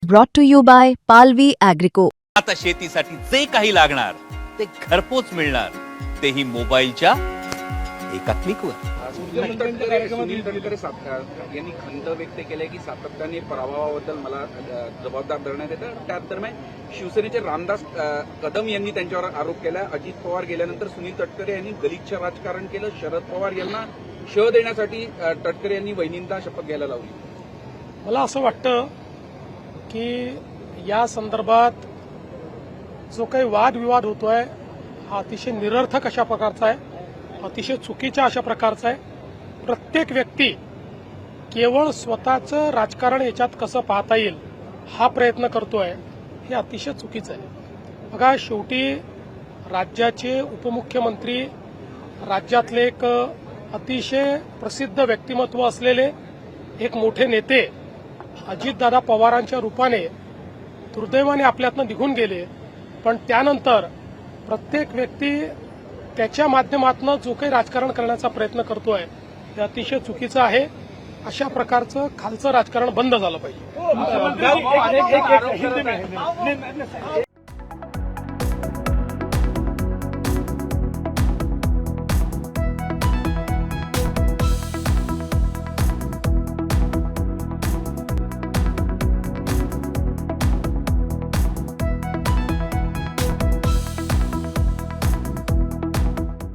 brought to you by Palvi Agrico. आता शेतीसाठी जे काही लागणार ते घरपोच मिळणार, तेही मोबाईलच्या एका क्लिकवर. सुनील तटकरे यांनी खंत व्यक्त केली की सातत्याने पराभवाबद्दल मला जबाबदार धरण्यात येतं. त्याच दरम्यान शिवसेनेचे रामदास कदम यांनी त्यांच्यावर आरोप केला. अजित पवार गेल्यानंतर सुनील तटकरे यांनी गलिच्छ राजकारण केलं. शरद पवार यांना शह देण्यासाठी तटकरे यांनी वहिनींना शपथ घ्यायला लावली. मला असं वाटतं की या संदर्भात जो काही वादविवाद होतोय हा अतिशय निरर्थक अशा प्रकारचा आहे, अतिशय चुकीच्या अशा प्रकारचा आहे. प्रत्येक व्यक्ती केवळ स्वतःचं राजकारण याच्यात कसं पाहता येईल हा प्रयत्न करतोय, हे अतिशय चुकीचं आहे. बघा, शेवटी राज्याचे उपमुख्यमंत्री, राज्यातले एक अतिशय प्रसिद्ध व्यक्तिमत्व असलेले एक मोठे नेते अजितदादा पवारांच्या रूपाने दुर्दैवाने आपल्यातनं निघून गेले. पण त्यानंतर प्रत्येक व्यक्ती त्याच्या माध्यमातून जो काही राजकारण करण्याचा प्रयत्न करतोय ते अतिशय चुकीचं आहे. अशा प्रकारचं खालचं राजकारण बंद झालं पाहिजे.